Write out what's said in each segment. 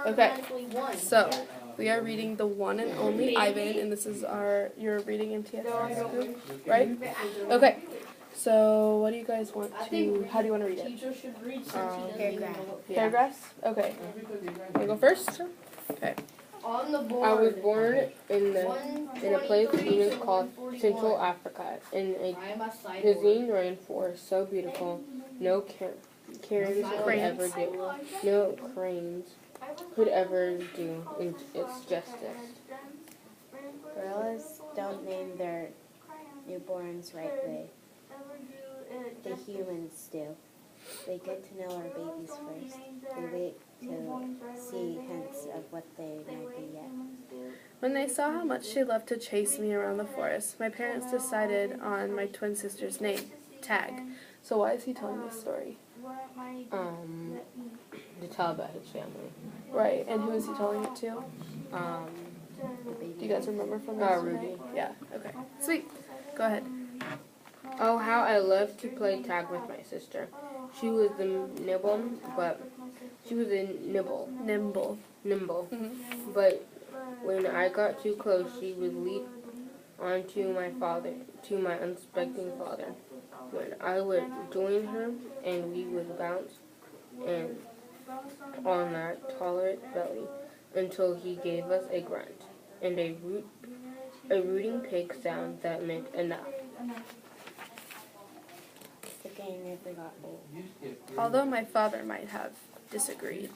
Okay, so we are reading The One and Only Ivan, and this is you're reading MTS group, right? Okay, so what do you guys want to, how do you want to read it? Paragraphs? Okay. Want to go first? Okay. I was born in a place even called Central Africa, in a Yazine rainforest, so beautiful, no cairns could ever do, no cranes could ever do its justice. Gorillas don't name their newborns right way. The humans do. They get to know our babies first. They wait to see hints of what they might be yet. When they saw how much she loved to chase me around the forest, my parents decided on my twin sister's name, Tag. So why is he telling this story? To tell about his family. Right, and who is he telling it to? The Do you guys remember from this? Ruby. Yeah, okay. Sweet. Go ahead. Oh, how I loved to play tag with my sister. She was a nimble. Mm-hmm. But when I got too close, she would leap onto my unsuspecting father. When I would join her, and we would bounce and on that tolerant belly until he gave us a grunt and a rooting pig sound that meant enough. The game never got old. Although my father might have disagreed.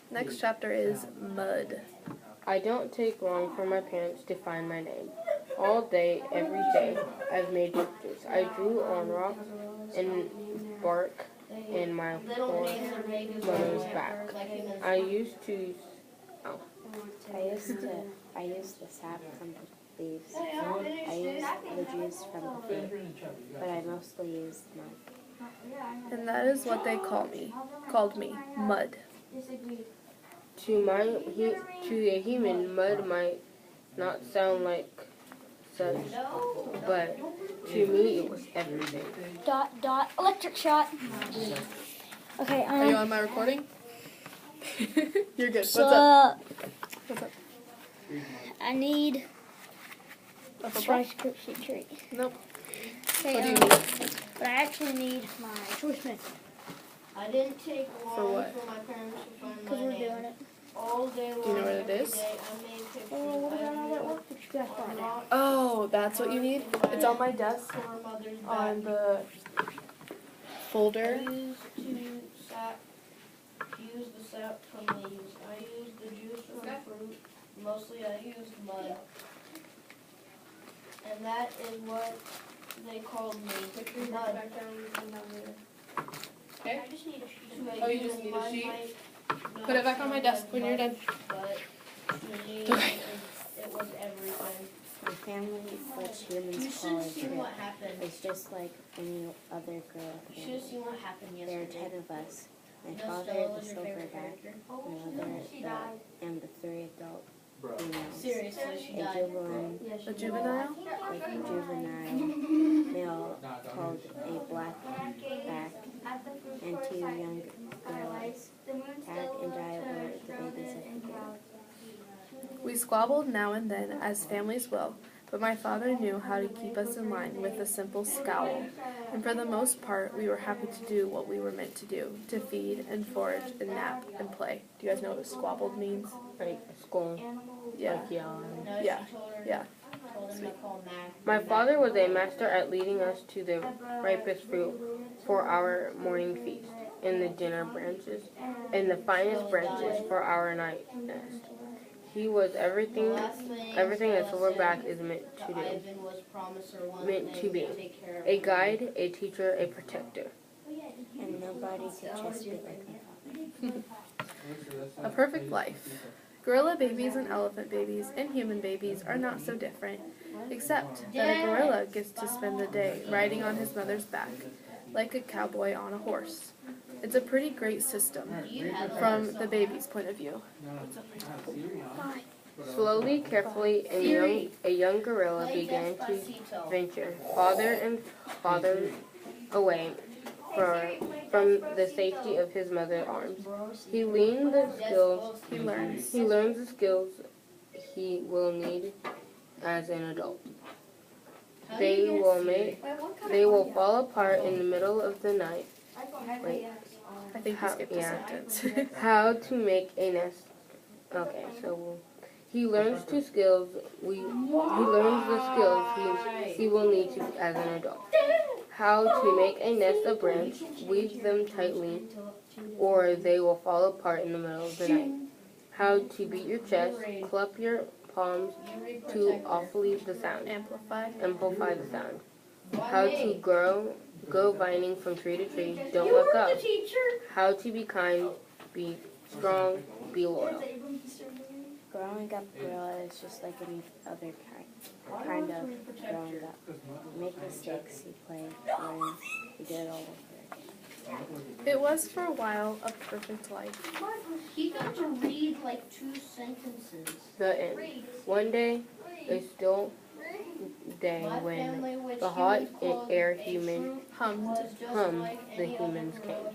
Next chapter is Mud. I don't take long for my parents to find my name. All day, every day, I've made pictures. I drew on rocks and bark in my poor mother's back. I used the sap from the leaves. I used the juice from the fruit, but I mostly used mud. And that is what they called me, Mud. To a human, mud might not sound like such, but to me it was everything. Electric shot. Okay, Are you on my recording? You're good. So, What's up? I need A a football? transcription tree. Nope. Okay, What do you need? but I actually need my choice method I didn't take long For what? for my parents to find because my we're name. doing it. All day long. Do you know what it every is? day, I made pictures. Oh, what about all that I work that you guys drew brought on out? rocks Oh, that's what you need? It's on my desk for mother's on back. the I folder. used the sap from leaves. I used the juice from fruit. Mostly I used mud. And that is what they called me, mud. Okay. I just need a sheet. Oh, you just need a sheet? Put it back on my desk when you're done. But to me, Okay. it was everything. My family, which You humans should call a have seen trip, what happened. is just like any other girl You should have family. seen what happened There are yesterday. 10 of us. My No, father, Stella the was your favorite silverback, character. my mother, and the 3 adult females. Seriously, she A died. A juvenile? Male called a blackback, and 2 young gorillas. Tag and I were the babies of the group. We squabbled now and then, as families will, but my father knew how to keep us in line with a simple scowl, and for the most part we were happy to do what we were meant to do, to feed and forage and nap and play. Do you guys know what squabbled means? Like school, Yeah. like yelling. No, Yeah. she told her, Yeah. told him to call Mac. My father was a master at leading us to the ripest fruit for our morning feast, and the dinner branches, and the finest branches for our night nest. He was everything a silverback is meant to do. Ivan was promised her one Meant thing, to be. take care of A her. guide, a teacher, a protector. And nobody could just be like my father. A perfect life. Gorilla babies and elephant babies and human babies are not so different, except that a gorilla gets to spend the day riding on his mother's back, like a cowboy on a horse. It's a pretty great system, from the baby's point of view. Slowly, carefully, a young gorilla began to venture farther and farther away from the safety of his mother's arms. He learns the skills. He learns. He learns the skills he will need as an adult. They will fall apart in the middle of the night. Wait. I think you skipped a sentence. How to make a nest. Okay, so he learns the skills he will need to as an adult. How to make a nest of branch, weave them tightly, or they will fall apart in the middle of the night. How to beat your chest, clap your palms to awfully the sound. Amplify the sound. How to go vining from tree to tree, don't look up. How to be kind, be strong, be loyal. Growing up, gorilla is just like any other kind of growing up. You make mistakes, you play, you learn, you do it all over again. It was for a while a perfect life. He got to read like 2 sentences. The end. One day, a still day when the hot air Hummed. the humans came.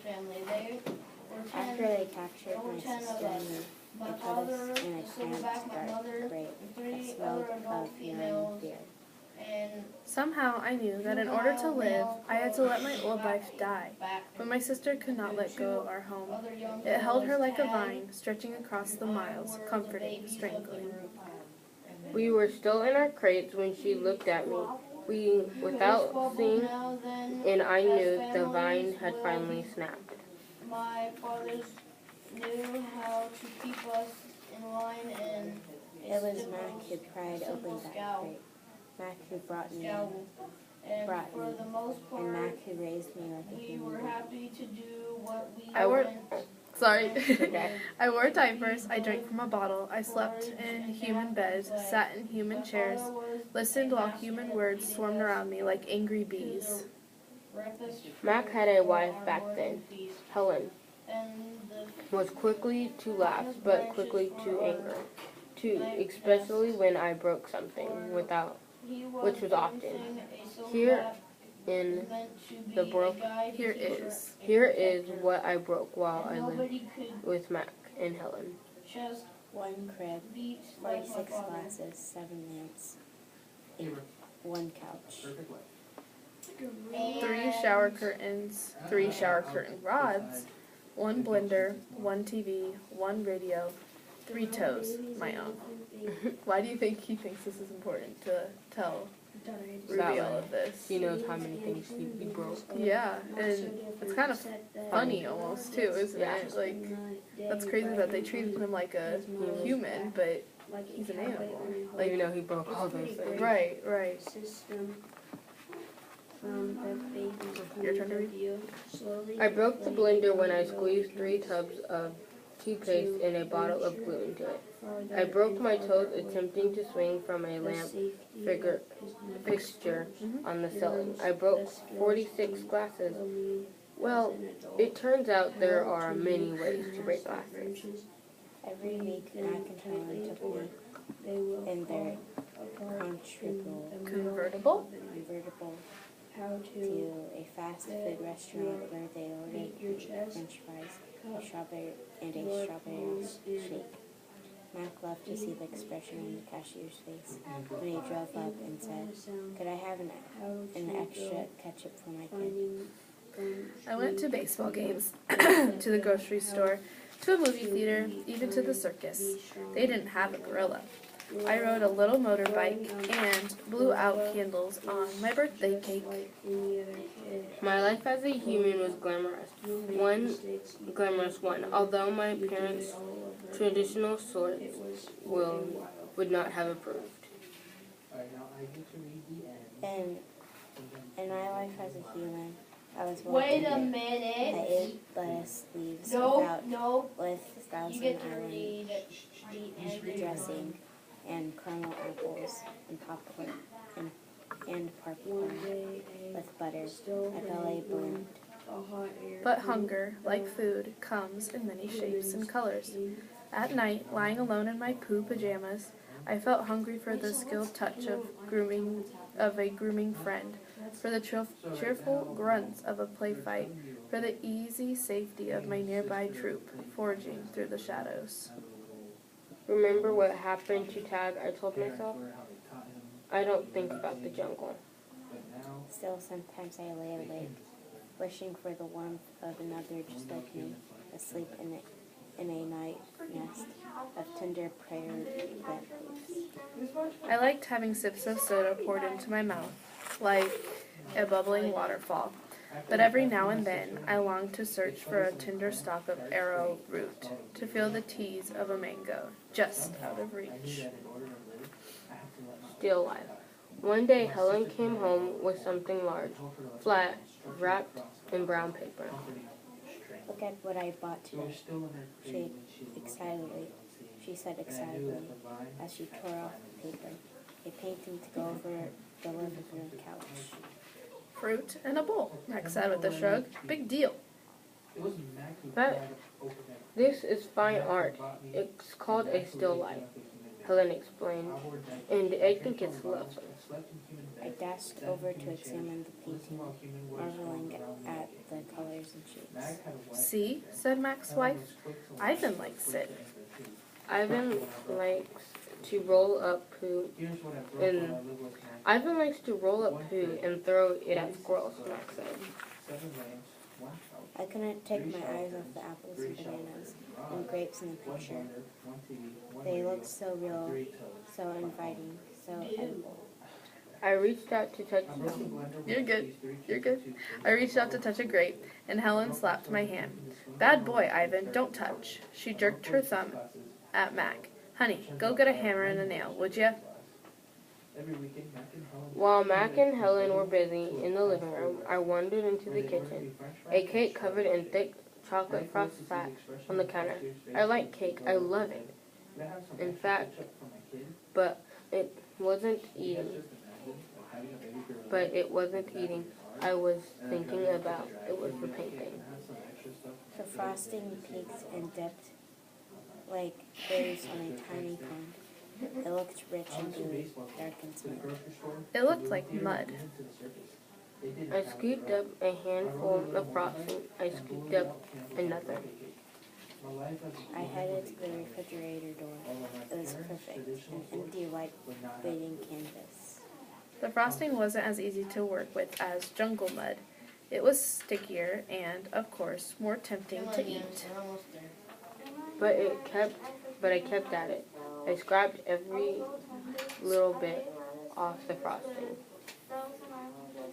After they captured my sister and me, they put us in a cramped, dark grate that smelled of urine beer. Somehow I knew that in order to live, I had to let my old life die. But my sister could not let go of our home. It held her like a vine, stretching across the miles, comforting, strangling. We were still in our crates when she looked at me. Without seeing, and I knew the vine had finally snapped. My fathers knew how to keep us in line, and It was Mac who pried open that crate. Mac who brought me, and Mac who raised me like a we were human. happy to do what we I wore- went. Sorry. I wore diapers, I drank from a bottle, I slept in human beds, sat in human chairs, listened while human words swarmed around me like angry bees. Mac had a wife back then. Helen was quickly to laugh, but quickly to anger, too, especially when I broke something, which was often. Here is what I broke while I lived with Mac and Helen. 1 crib, 46 glasses, 7 lamps, 1 couch. 3 shower curtains, 3 shower curtain rods, 1 blender, 1 TV, 1 radio, 3 toes, my own. Why do you think he thinks this is important to tell Ruby all of this? She knows how many things he broke. Yeah, and it's kind of funny almost too, isn't it? Like, that's crazy that they treated him like a human, but he's an animal. Like, Even though he broke all those things. right. Your turn to read. I broke the blender when I squeezed 3 tubs of toothpaste and a bottle of glue into it. I broke my toes attempting to swing from a lamp fixture on the ceiling. I broke 46 glasses. Well, it turns out there are many ways to break glasses. Every week, Mac and Helen took me in their convertible to a fast food restaurant where they ordered French fries, a strawberry shake. Mac loved to see the expression on the cashier's face when he drove up and said, "Could I have an extra ketchup for my kid?" I went to baseball games, to the grocery store, to a movie theater, even to the circus. They didn't have a gorilla. I rode a little motorbike and blew out candles on my birthday cake. My life as a human was glamorous. One. Although my parents' traditional sorts would not have approved. In my life as a human, I was Wait a I minute. ate lettuce leaves No. with You Thousand get to Island read the ending. dressing and caramel apples and popcorn and popcorn with butter. My belly burned. But hunger, like food, comes in many shapes and colors. At night, lying alone in my poo pajamas, I felt hungry for the skilled touch of a grooming friend, for the cheerful grunts of a play fight, for the easy safety of my nearby troop forging through the shadows. Remember what happened to Tag, I told myself. I don't think about the jungle. Still, sometimes I lay awake, wishing for the warmth of another just like me, asleep in a night nest of tender prayer bed leaves. I liked having sips of soda poured into my mouth, like a bubbling waterfall. But every now and then, I longed to search for a tender stalk of arrowroot, to feel the tease of a mango, just out of reach. Still alive. One day, Helen came home with something large, flat, wrapped in brown paper. Look at what I bought today, she said excitedly, as she tore off the paper, a painting to go over the living room couch. Fruit and a bowl, Max said with a shrug. Big deal. This is fine art. It's called a still life, Helen explained, and I think it's lovely. I dashed over to examine the painting, marveling at the colors and shapes. See, said Mac's wife. Ivan likes it. Ivan likes to roll up poo and throw it at squirrels, Max said. I couldn't take my eyes off the apples and bananas and grapes in the picture. They looked so real, so inviting, so edible. I reached out to touch You're good. I reached out to touch a grape, and Helen slapped my hand. Bad boy, Ivan, don't touch. She jerked her thumb at Mac. Honey, go get a hammer and a nail, would ya? While Mac and Helen were busy in the living room, I wandered into the kitchen. A cake covered in thick chocolate frost sat on the counter. I like cake. I love it. In fact, but it wasn't eating. I was thinking about. It was the painting. The frosting peaked and dipped like berries on a tiny pond. It looked rich and gooey, dark and smooth. It looked like mud. I scooped up a handful of frosting. I scooped up another. I headed to the refrigerator door. It was perfect, an empty white waiting canvas. The frosting wasn't as easy to work with as jungle mud. It was stickier and, of course, more tempting to eat. But I kept at it. I scraped every little bit off the frosting.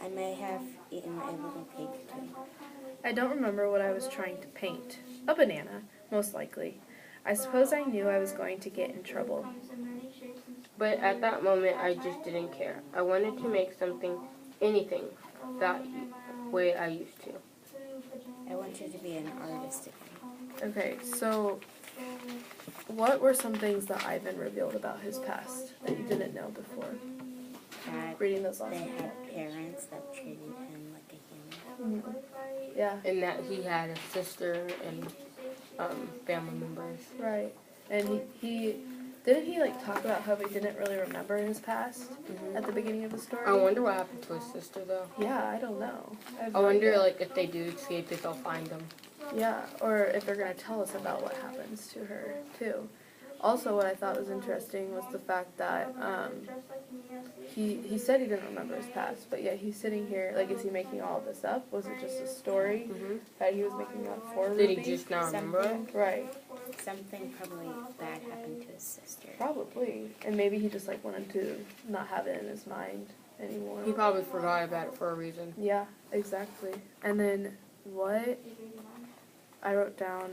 I may have eaten a little cake too. I don't remember what I was trying to paint. A banana, most likely. I suppose I knew I was going to get in trouble. But at that moment, I just didn't care. I wanted to make anything, that way I used to. I want you to be an artist again. Okay, so what were some things that Ivan revealed about his past that you didn't know before? That Reading those last they ones. had parents that treated him like a human. Yeah, And that he had a sister and family members. right. And he didn't he like talk about how he didn't really remember his past at the beginning of the story? I wonder what happened to his sister, though. Yeah, I don't know. I wonder, like, if they do escape, if they'll find them. Yeah, or if they're gonna tell us about what happens to her too. Also, what I thought was interesting was the fact that he said he didn't remember his past, but yet he's sitting here like, is he making all of this up? Was it just a story that he was making up for Did he Ruby? just not remember it? Right, Something probably bad happened to his sister. probably, and maybe he just like wanted to not have it in his mind anymore. He probably forgot about it for a reason. Yeah, exactly. And then what I wrote down,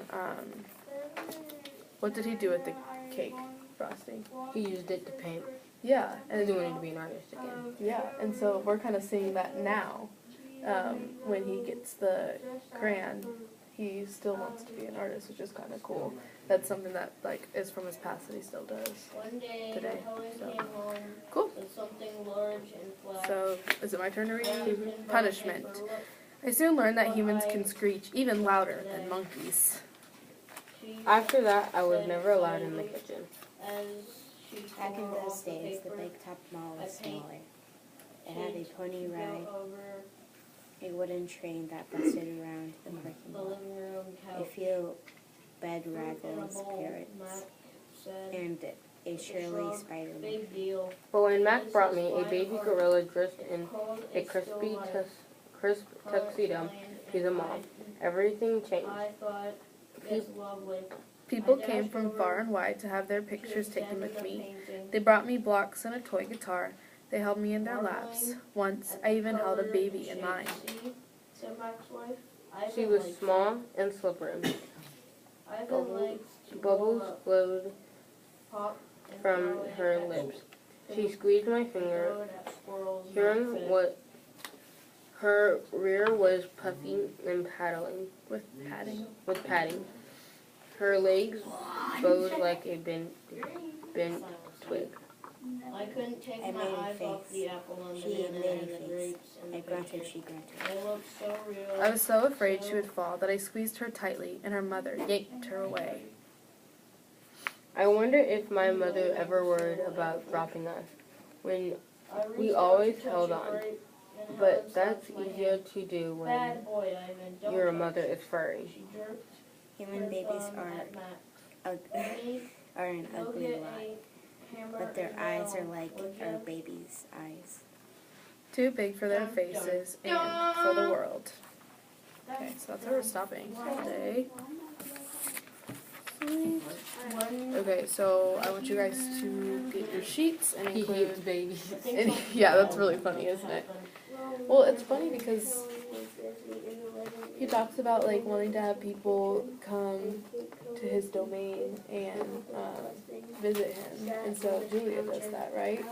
what did he do with the cake frosting? He used it to paint. Yeah, He and wanted to be an artist again. yeah, and so we're kind of seeing that now. When he gets the crayon, he still wants to be an artist, which is kind of cool. That's something that like is from his past that he still does. One day, Today, Helen so. came home Cool. with something large and flat. So, is it my turn to read? And Punishment. I soon learned that humans can screech even louder than monkeys. After that, I was never allowed in the kitchen. As she Back in tore those off the days, the paper, big top mall was smaller. It had a pony to ride, go over a wooden train that busted around the parking the lot, living room a couch. few bed In a raggles, bowl, parrots, Mac said, and a Shirley shrug, spider monkey. big deal. But when Mac brought me a baby gorilla dressed in Cold, a it's still life. crisp tuxedo to the mall, everything changed. I thought it's lovely. People came from far and wide to have their pictures taken with me. They brought me blocks and a toy guitar. They held me in their laps. Once, I even held a baby in mine. Said Mac's wife. She was small and slippery. Bubbles flowed from her lips. She squeezed my finger, hearing what her rear was puffing and paddling With padding. Her legs bowed like a bent twig. I couldn't take I my made a eyes off face. the apple and She banana made a and the face. grapes and I the grunted, picture. she grunted. They looked so real. I was so afraid she would fall that I squeezed her tightly, and her mother yanked her away. I wonder if my mother ever worried about dropping us. When I reached we out always to touch held a on, grape, and but Helen that's slapped my easier hand. to do when Bad boy, Ivan, don't your touch. mother is furry. She jerked Human her babies thumb at Mac. are an Go ugly get lot, a hammer but their and eyes are nail, like would our ya? babies' eyes. Too big for their faces and for the world. Okay, so that's where we're stopping today. Sweet. Okay, so I want you guys to get your sheets and He hates include. babies. And, yeah, that's really funny, isn't it? Well, it's funny because he talks about like wanting to have people come to his domain and visit him, and so Julia does that, right?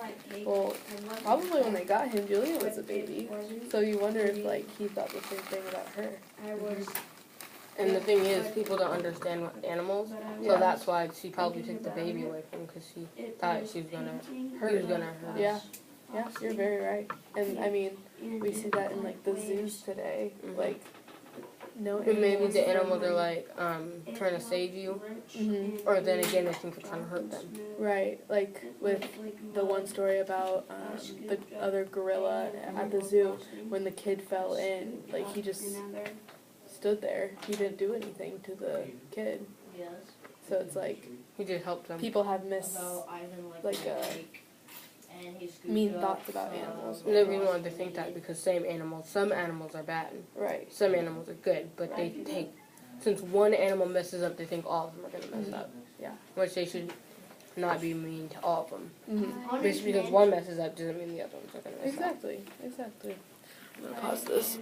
Well, probably when they got him, Julia was a baby, so you wonder if like he thought the same thing about her. And the thing is, people don't understand what animals, so that's why she probably took the baby away from him, because she thought he was gonna hurt us. Yeah, yeah, you're very right. And I mean, we see that in like the zoos today, like no. But maybe the animals are like trying to save you, or then again they think you're trying to hurt them. Right, like with the one story about the other gorilla at the zoo, when the kid fell in, like he just stood there. He didn't do anything to the kid. Yes. So it's like He just helped them. people have Although Ivan liked like, the cake, and he scooped mean up thoughts about animals. And the reason why they think that because some animals are bad, Right. some animals are good, but they take, since one animal messes up, they think all of them are gonna mess up. Yeah. Which they should not be mean to all of them. Mm-hmm. Just because one messes up doesn't mean the other ones are gonna mess up. Exactly. I'm gonna pause this.